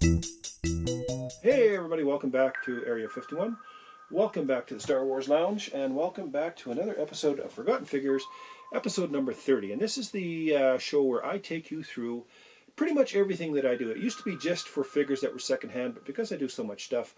Hey everybody, welcome back to Area 51. Welcome back to the Star Wars Lounge, and welcome back to another episode of Forgotten Figures, episode number 30. And this is the show where I take you through pretty much everything that I do. It used to be just for figures that were secondhand, but because I do so much stuff,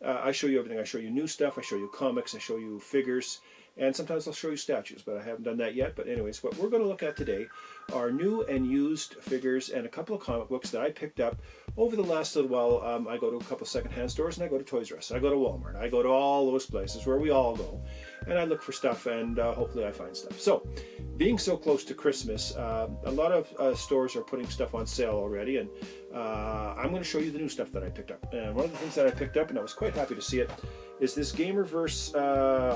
I show you everything. I show you new stuff, I show you comics, I show you figures, and sometimes I'll show you statues, but I haven't done that yet. But anyways, what we're going to look at today are new and used figures and a couple of comic books that I picked up over the last little while. I go to a couple of secondhand stores, and I go to Toys R Us, I go to Walmart, I go to all those places where we all go, and I look for stuff, and hopefully I find stuff. So, being so close to Christmas, a lot of stores are putting stuff on sale already, and I'm going to show you the new stuff that I picked up. And one of the things that I picked up, and I was quite happy to see it, is this Gamerverse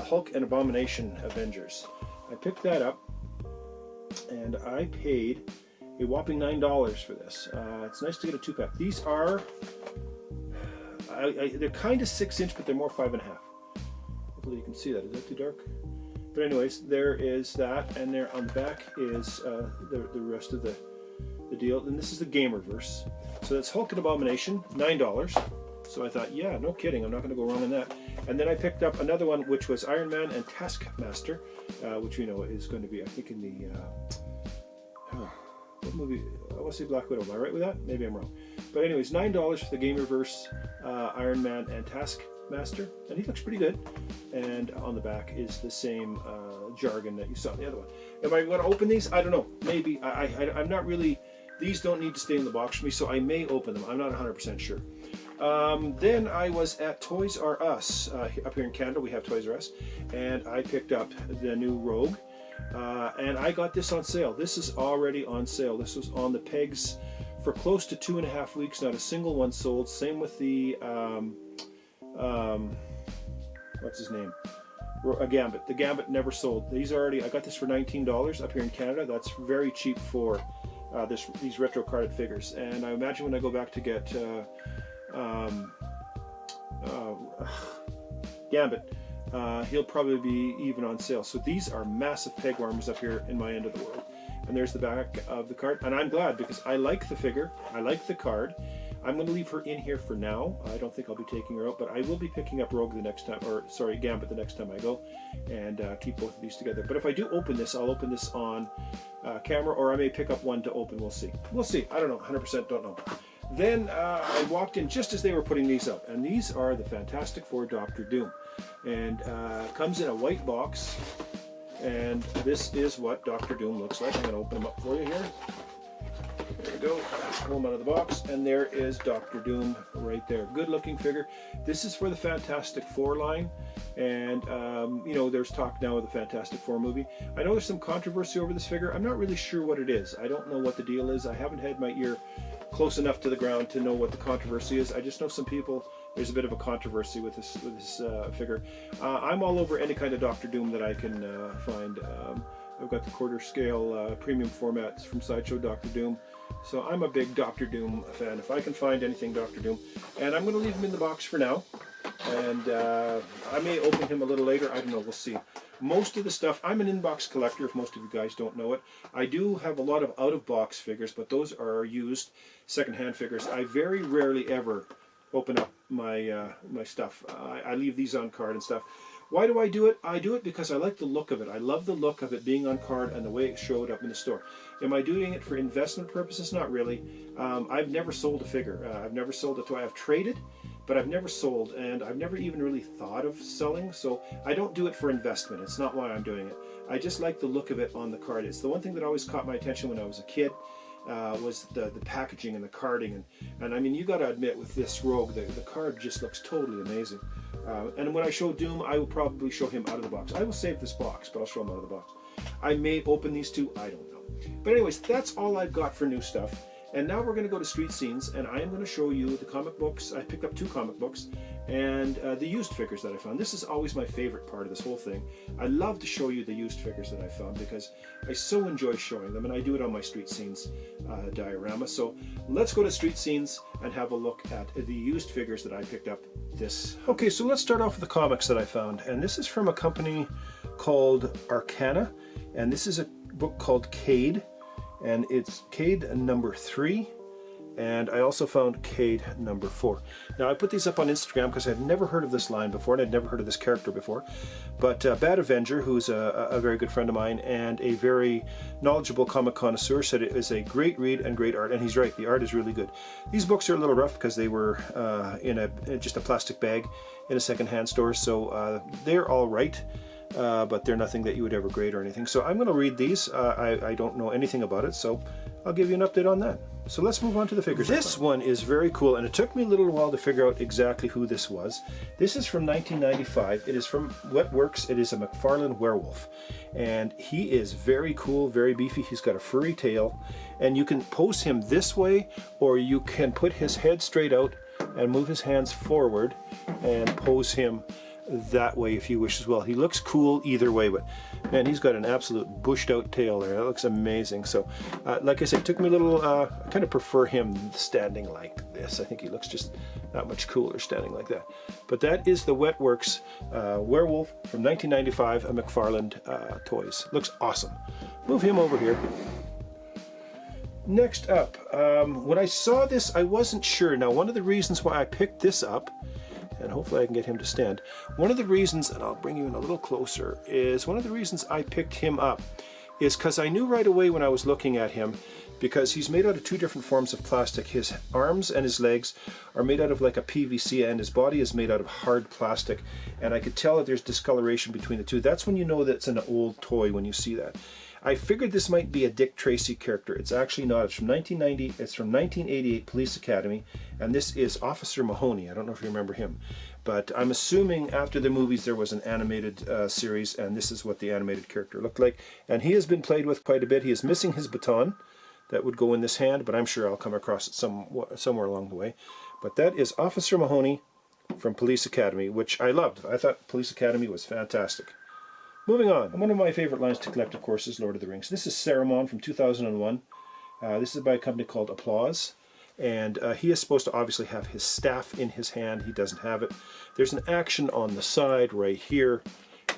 Hulk and Abomination Avengers. I picked that up, and I paid a whopping $9 for this. It's nice to get a 2-pack. These are, they're kind of 6-inch, but they're more 5.5. Hopefully you can see that. Is that too dark? But anyways, there is that, and there on the back is the rest of the deal. And this is the Gamerverse. So that's Hulk and Abomination, $9. So I thought, yeah, no kidding, I'm not going to go wrong in that. And then I picked up another one, which was Iron Man and Taskmaster, which we know is going to be, I think, in the what movie? I want to say Black Widow. Am I right with that? Maybe I'm wrong. But anyways, $9 for the Gamerverse Iron Man and Taskmaster, and he looks pretty good. And on the back is the same jargon that you saw in the other one. Am I going to open these? I don't know. Maybe. I'm not really. These don't need to stay in the box for me, so I may open them. I'm not 100% sure. Then I was at Toys R Us. Up here in Canada, we have Toys R Us, and I picked up the new Rogue. And I got this on sale. This is already on sale. This was on the pegs for close to 2.5 weeks. Not a single one sold. Same with the what's his name? A Gambit. The Gambit never sold. These already. I got this for $19 up here in Canada. That's very cheap for these retro carded figures. And I imagine when I go back to get Gambit, he'll probably be even on sale. So these are massive peg warmers up here in my end of the world. And there's the back of the card. And I'm glad, because I like the figure, I like the card. I'm going to leave her in here for now. I don't think I'll be taking her out, but I will be picking up Rogue the next time, or sorry, Gambit the next time I go, and keep both of these together. But if I do open this, I'll open this on camera, or I may pick up one to open. We'll see. We'll see. I don't know. 100% don't know. Then I walked in just as they were putting these up, and these are the Fantastic Four Doctor Doom, and comes in a white box, and this is what Doctor Doom looks like. I'm going to open them up for you here. There we go. Pull them out of the box, and there is Doctor Doom right there. Good looking figure. This is for the Fantastic Four line, and you know, there's talk now of the Fantastic Four movie. I know there's some controversy over this figure. I'm not really sure what it is. I don't know what the deal is. I haven't had my ear close enough to the ground to know what the controversy is. I just know some people, there's a bit of a controversy with this figure. I'm all over any kind of Doctor Doom that I can find. I've got the quarter scale premium formats from Sideshow Doctor Doom. So I'm a big Doctor Doom fan. If I can find anything Doctor Doom. And I'm going to leave him in the box for now. And I may open him a little later. I don't know. We'll see. Most of the stuff, I'm an in-box collector, if most of you guys don't know it. I do have a lot of out-of-box figures, but those are used second-hand figures. I very rarely ever open up my my stuff. I leave these on card and stuff. Why do I do it? I do it because I like the look of it. I love the look of it being on card and the way it showed up in the store. Am I doing it for investment purposes? Not really. I've never sold a figure. I've never sold a toy. I've traded, but I've never sold, and I've never even really thought of selling, so I don't do it for investment. It's not why I'm doing it. I just like the look of it on the card. It's the one thing that always caught my attention when I was a kid. Was the packaging and the carding, and I mean, you got to admit, with this Rogue, the card just looks totally amazing. And when I show Doom, I will probably show him out of the box. I will save this box, but I'll show him out of the box. I may open these two, I don't know. But anyways, that's all I've got for new stuff. And now we're going to go to Street Scenes, and I am going to show you the comic books. I picked up 2 comic books, and the used figures that I found. This is always my favorite part of this whole thing. I love to show you the used figures that I found because I so enjoy showing them, and I do it on my Street Scenes diorama. So let's go to Street Scenes and have a look at the used figures that I picked up this. Okay, so let's start off with the comics that I found, and this is from a company called Arcana, and this is a book called Cade. And it's Cade number 3, And I also found Cade number 4. Now I put these up on Instagram because I'd never heard of this line before and I'd never heard of this character before. But Bad Avenger, who's a very good friend of mine and a very knowledgeable comic connoisseur, said it is a great read and great art. And he's right, the art is really good. These books are a little rough because they were in just a plastic bag in a secondhand store, so they're all right. But they're nothing that you would ever grade or anything. So I'm going to read these. I don't know anything about it, so I'll give you an update on that. So let's move on to the figures. This one is very cool, and it took me a little while to figure out exactly who this was. This is from 1995. It is from Wetworks. It is a McFarlane werewolf, and he is very cool, very beefy. He's got a furry tail, and you can pose him this way, or you can put his head straight out and move his hands forward and pose him that way if you wish as well. He looks cool either way, but man, he's got an absolute bushed out tail there. That looks amazing. So like I said, it took me a little, I kind of prefer him standing like this. I think he looks just not much cooler standing like that. But that is the Wetworks werewolf from 1995, a McFarlane Toys. Looks awesome. Move him over here. Next up, when I saw this, I wasn't sure. Now, one of the reasons why I picked this up, and hopefully I can get him to stand. One of the reasons, and I'll bring you in a little closer, is one of the reasons I picked him up is because I knew right away when I was looking at him, because he's made out of 2 different forms of plastic. His arms and his legs are made out of like a PVC, and his body is made out of hard plastic, and I could tell that there's discoloration between the two. That's when you know that it's an old toy, when you see that. I figured this might be a Dick Tracy character. It's actually not. It's from 1990. It's from 1988 Police Academy, and this is Officer Mahoney. I don't know if you remember him, but I'm assuming after the movies there was an animated series, and this is what the animated character looked like. And he has been played with quite a bit. He is missing his baton that would go in this hand, but I'm sure I'll come across it somewhere along the way. But that is Officer Mahoney from Police Academy, which I loved. I thought Police Academy was fantastic. Moving on, one of my favorite lines to collect, of course, is Lord of the Rings. This is Saruman from 2001. This is by a company called Applause. And he is supposed to obviously have his staff in his hand. He doesn't have it. There's an action on the side right here.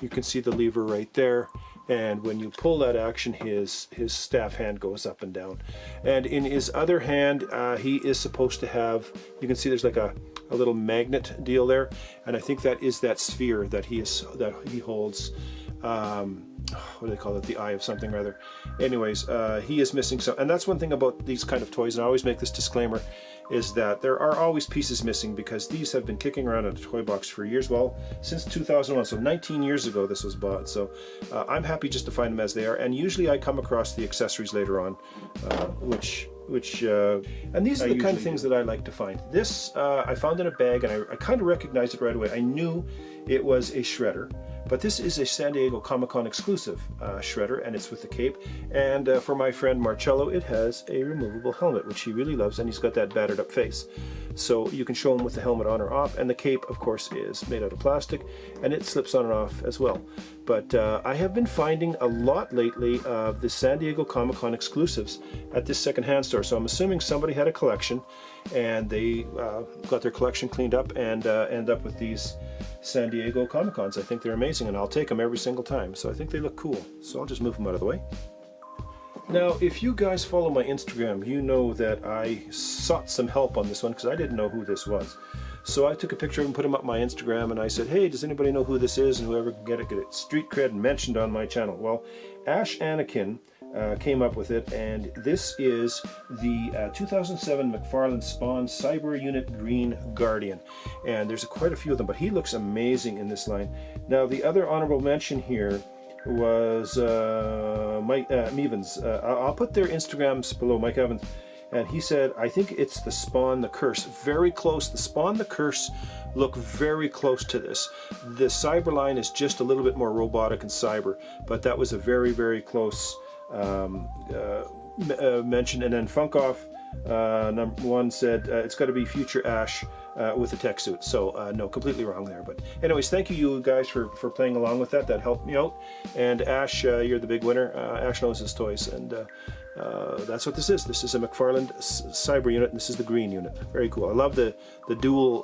You can see the lever right there. And when you pull that action, his staff hand goes up and down. And in his other hand, he is supposed to have, you can see there's like a little magnet deal there. And I think that is that sphere that he holds. What do they call it? The eye of something, rather. Anyways, he is missing some, and that's one thing about these kind of toys, and I always make this disclaimer, is that there are always pieces missing, because these have been kicking around in a toy box for years, well, since 2001, so 19 years ago this was bought, so I'm happy just to find them as they are, and usually I come across the accessories later on, and these are the kind of things that I like to find. This I found in a bag, and I kind of recognized it right away. I knew it was a shredder, but this is a San Diego Comic-Con exclusive shredder, and it's with the cape. And for my friend Marcello, it has a removable helmet, which he really loves, and he's got that battered up face. So you can show him with the helmet on or off, and the cape, of course, is made out of plastic, and it slips on and off as well. But I have been finding a lot lately of the San Diego Comic-Con exclusives at this secondhand store, so I'm assuming somebody had a collection, and they got their collection cleaned up and end up with these San Diego Comic-Cons. I think they're amazing, and I'll take them every single time, so I think they look cool. So I'll just move them out of the way. Now, if you guys follow my Instagram, you know that I sought some help on this one because I didn't know who this was. So I took a picture of him, put him up my Instagram, and I said, hey, does anybody know who this is? And whoever can get it street cred mentioned on my channel. Well, Ash Anakin came up with it, and this is the 2007 McFarlane Spawn Cyber Unit Green Guardian. And there's quite a few of them, but he looks amazing in this line. Now, the other honorable mention here was Mike Evans. I'll put their Instagrams below, Mike Evans. And he said, I think it's the Spawn the Curse. Very close. The Spawn the Curse look very close to this. The Cyber line is just a little bit more robotic and cyber, but that was a very, very close mention. And then Funkoff, number 1, said it's got to be Future Ash with a tech suit. So no, completely wrong there. But anyways, thank you guys for playing along with that. That helped me out. And Ash, you're the big winner. Ash knows his toys, and that's what this is. This is a McFarlane Cyber unit, and this is the green unit. Very cool. I love the dual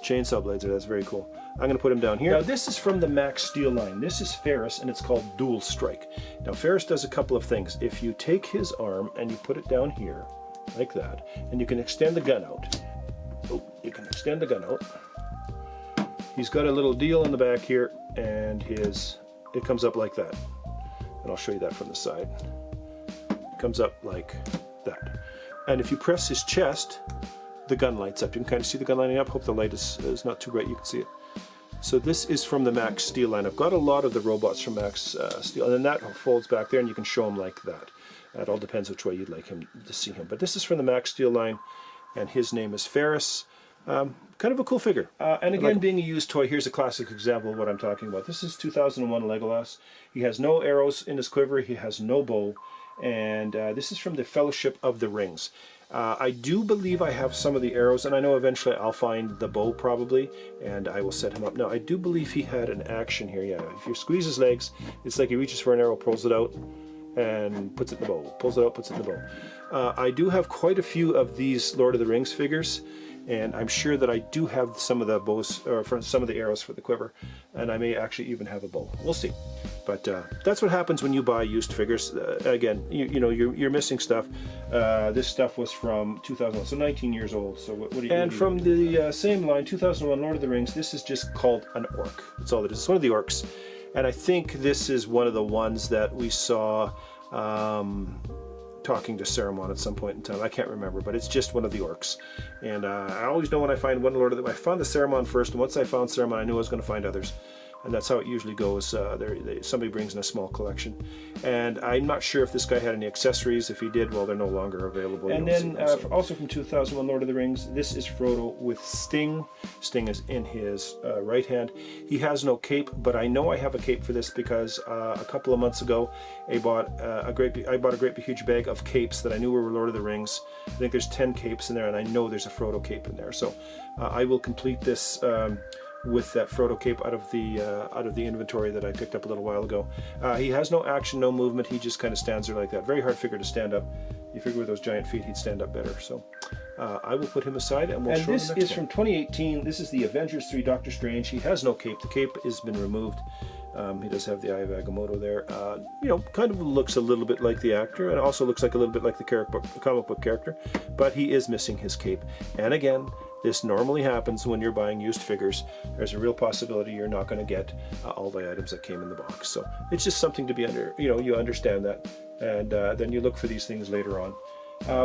chainsaw blades there. That's very cool. I'm going to put him down here. Now this is from the Max Steel line. This is Ferris, and it's called Dual Strike. Now Ferris does a couple of things. If you take his arm and you put it down here, like that, and you can extend the gun out. Oh, you can extend the gun out. He's got a little deal in the back here, and it comes up like that. And I'll show you that from the side. It comes up like that. And if you press his chest, the gun lights up. You can kind of see the gun lighting up. Hope the light is not too bright. You can see it. So this is from the Max Steel line. I've got a lot of the robots from Max Steel, and then that folds back there, and you can show them like that. It all depends which way you'd like him to see him. But this is from the Max Steel line, and his name is Ferris. Kind of a cool figure. And again, being a used toy, here's a classic example of what I'm talking about. This is 2001 Legolas. He has no arrows in his quiver. He has no bow. And this is from the Fellowship of the Rings. I do believe I have some of the arrows, and I know eventually I'll find the bow probably, and I will set him up. Now, I do believe he had an action here. Yeah, if you squeeze his legs, it's like he reaches for an arrow, pulls it out, and puts it in the bow. Pulls it out, puts it in the bow. I do have quite a few of these Lord of the Rings figures, and I'm sure that I do have some of the bows, or for some of the arrows for the quiver, and I may actually even have a bow. We'll see. But that's what happens when you buy used figures. Again, you know, you're missing stuff. This stuff was from 2001, so 19 years old. So what do you? And from the same line, 2001 Lord of the Rings. This is just called an orc. That's all it is. It's one of the orcs, and I think this is one of the ones that we saw. Talking to Saruman at some point in time. I can't remember, but it's just one of the orcs. And I always know when I find one Lord of the... I found the Saruman first, and once I found Saruman, I knew I was going to find others. And that's how it usually goes. Somebody brings in a small collection. And I'm not sure if this guy had any accessories. If he did, well, they're no longer available. And then, also from 2001 Lord of the Rings, this is Frodo with Sting. Sting is in his right hand. He has no cape, but I know I have a cape for this because a couple of months ago, I bought a great big huge bag of capes that I knew were Lord of the Rings. I think there's 10 capes in there, and I know there's a Frodo cape in there. So I will complete this with that Frodo cape out of the inventory that I picked up a little while ago. He has no action, no movement. He just kind of stands there like that. Very hard figure to stand up. You figure with those giant feet, he'd stand up better. So I will put him aside, and we'll show him next one. This is from 2018. This is the Avengers 3 Doctor Strange. He has no cape. The cape has been removed. He does have the Eye of Agamotto there. You know, kind of looks a little bit like the actor, and also looks like a little bit like the comic book character, but he is missing his cape. And again, this normally happens when you're buying used figures. There's a real possibility you're not going to get all the items that came in the box. So it's just something to be you understand that, and then you look for these things later on.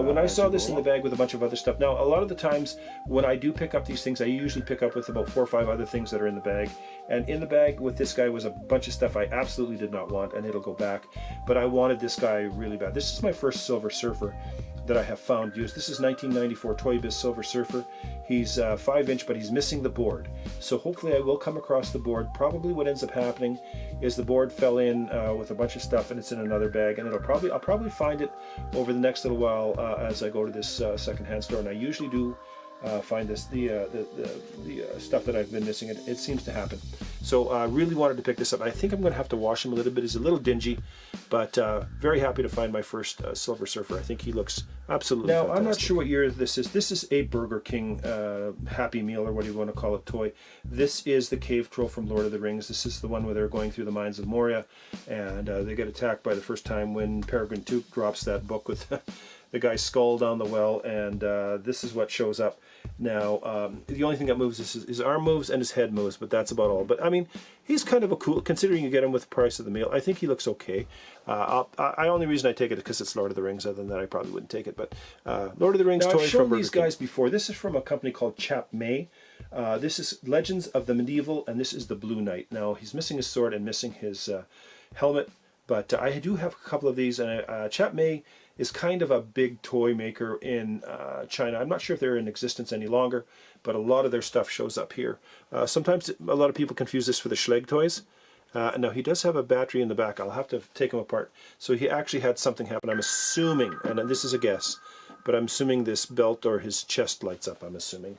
When I saw this in the bag with a bunch of other stuff, now a lot of the times when I do pick up these things, I usually pick up with about 4 or 5 other things that are in the bag. And in the bag with this guy was a bunch of stuff I absolutely did not want, and it'll go back. But I wanted this guy really bad. This is my first Silver Surfer that I have found used. This is 1994 Toy Biz Silver Surfer. He's 5-inch, but he's missing the board. So hopefully I will come across the board. Probably what ends up happening is the board fell in with a bunch of stuff, and it's in another bag, and I'll probably find it over the next little while as I go to this secondhand store. And I usually do find this the stuff that I've been missing. It seems to happen. So I really wanted to pick this up. I think I'm going to have to wash him a little bit. He's a little dingy, but very happy to find my first Silver Surfer. I think he looks absolutely fantastic. I'm not sure what year this is. This is a Burger King Happy Meal, or what do you want to call it, toy. This is the Cave Troll from Lord of the Rings. This is the one where they're going through the mines of Moria, and they get attacked by the first time when Peregrine Took drops that book with the guy's skull down the well, and this is what shows up. Now, the only thing that moves is his arm moves and his head moves, but that's about all. But I mean, he's kind of a cool, considering you get him with the price of the meal. I think he looks okay. Only reason I take it is because it's Lord of the Rings. Other than that, I probably wouldn't take it. But Lord of the Rings toy from Burger King. I've shown these guys before. This is from a company called Chap May. This is Legends of the Medieval, and this is the Blue Knight. Now, he's missing his sword and missing his helmet, but I do have a couple of these, and Chap May is kind of a big toy maker in China. I'm not sure if they're in existence any longer, but a lot of their stuff shows up here. Sometimes a lot of people confuse this for the Schlage toys. Now, he does have a battery in the back. I'll have to take him apart. So he actually had something happen. I'm assuming, and this is a guess, but I'm assuming this belt or his chest lights up, I'm assuming.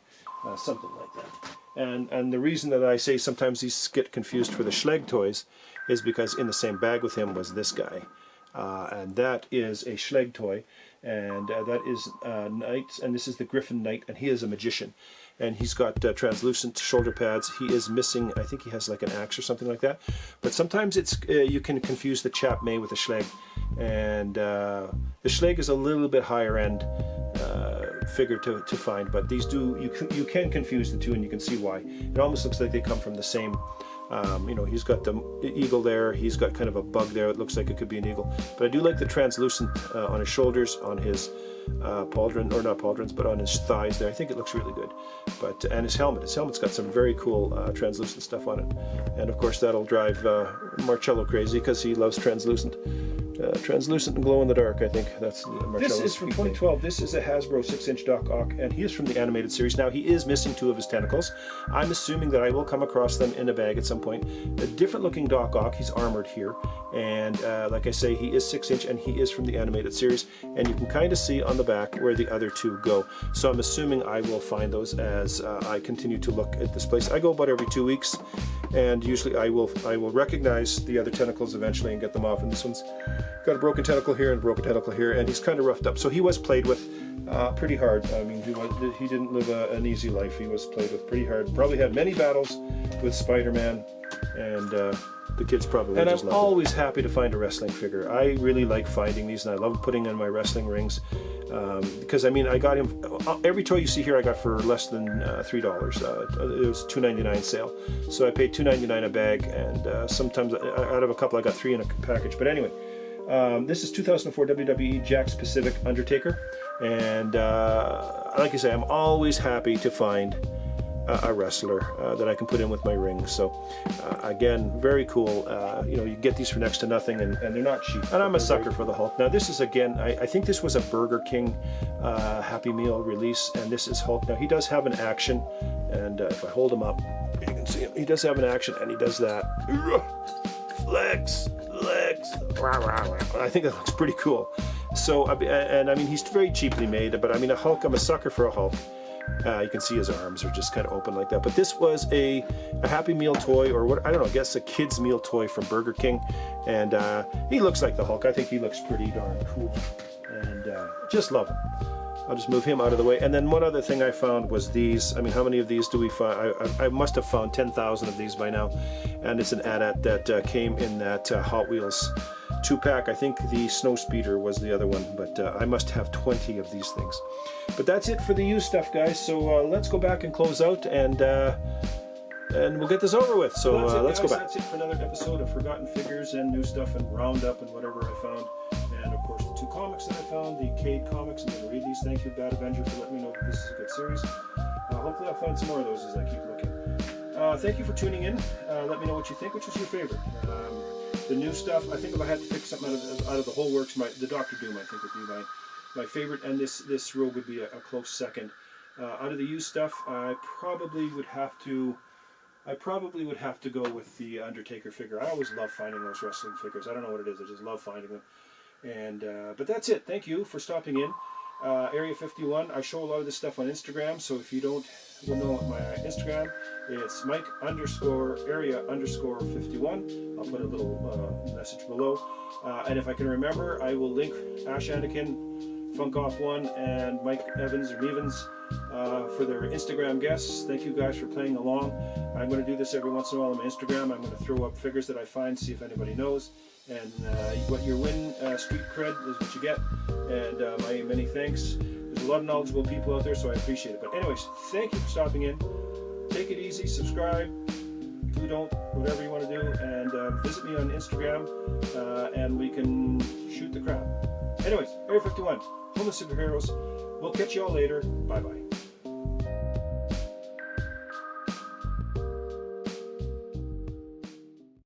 Something like that. And the reason that I say sometimes these get confused for the Schlage toys is because in the same bag with him was this guy. And that is a Schlage toy, and that is Knights, and this is the Griffin Knight, and he is a magician, and he's got translucent shoulder pads. He is missing, I think he has like an axe or something like that, but sometimes it's you can confuse the Chap May with a Schlage, and the Schleg is a little bit higher end figure to find, but these you can confuse the two, and you can see why. It almost looks like they come from the same. You know, he's got the eagle there, he's got kind of a bug there, it looks like it could be an eagle. But I do like the translucent on his shoulders, on his pauldron, or not pauldrons, but on his thighs there. I think it looks really good. But and his helmet's got some very cool translucent stuff on it. And of course that'll drive Marcello crazy, because he loves translucent. Translucent and glow in the dark, I think that's Marcello's. This is from 2012. This is a Hasbro 6-inch Doc Ock, and he is from the animated series. Now, he is missing 2 of his tentacles. I'm assuming that I will come across them in a bag at some point. A different looking Doc Ock. He's armored here, and like I say, he is 6-inch, and he is from the animated series, and you can kind of see on the back where the other 2 go. So I'm assuming I will find those as I continue to look at this place. I go about every 2 weeks, and usually I will recognize the other tentacles eventually and get them off. And this one's got a broken tentacle here and a broken tentacle here, and he's kind of roughed up. So he was played with pretty hard. I mean, he didn't live an easy life. He was played with pretty hard. Probably had many battles with Spider-Man, and the kids probably just loved it. And I'm always happy to find a wrestling figure. I really like finding these, and I love putting in my wrestling rings. Because I mean, I got him, every toy you see here I got for less than $3. It was $2.99 sale. So I paid $2.99 a bag, and sometimes out of a couple I got 3 in a package. But anyway, this is 2004 WWE Jakks Pacific Undertaker, and like I say, I'm always happy to find a wrestler that I can put in with my rings. So again, very cool. You know, you get these for next to nothing, and they're not cheap. And I'm a sucker for the Hulk. Now this is, again, I think this was a Burger King Happy Meal release, and this is Hulk. Now he does have an action, and if I hold him up, you can see him. He does have an action, and he does that. Flex. I think that looks pretty cool. So, and I mean, he's very cheaply made, but I mean, a Hulk, I'm a sucker for a Hulk. You can see his arms are just kind of open like that. But this was a Happy Meal toy, or what, I don't know, I guess a kid's meal toy from Burger King. And he looks like the Hulk. I think he looks pretty darn cool. And just love him. I'll just move him out of the way. And then one other thing I found was these. I mean, how many of these do we find? I must have found 10,000 of these by now. And it's an AT-AT that came in that Hot Wheels 2-pack. I think the Snow Speeder was the other one, but I must have 20 of these things. But that's it for the used stuff, guys. So let's go back and close out, and we'll get this over with. So let's go back. That's it for another episode of Forgotten Figures and new stuff and Roundup and whatever I found. And of course the 2 comics that I found, the Cade comics. I'm going to read these. Thank you, Bad Avenger, for letting me know that this is a good series. Hopefully I'll find some more of those as I keep looking. Thank you for tuning in. Let me know what you think. Which was your favorite? The new stuff, I think if I had to pick something out of the whole works, the Doctor Doom, I think, would be my favorite, and this Rogue would be a close second. Out of the used stuff, I probably would have to go with the Undertaker figure. I always love finding those wrestling figures. I don't know what it is. I just love finding them. And but that's it. Thank you for stopping in. Area 51. I show a lot of this stuff on Instagram, so if you don't know my Instagram, it's Mike_area_51. I'll put a little message below. And if I can remember, I will link Ash Anakin, Funk Off One, and Mike Evans or Nevens for their Instagram guests. Thank you guys for playing along. I'm going to do this every once in a while on my Instagram. I'm going to throw up figures that I find, see if anybody knows. And what you win, street cred, is what you get. And my many thanks. There's a lot of knowledgeable people out there, so I appreciate it. But anyways, thank you for stopping in. Take it easy, subscribe, do, don't, whatever you want to do, and visit me on Instagram, and we can shoot the crap. Anyways, Area 51, Home of Superheroes. We'll catch you all later. Bye-bye.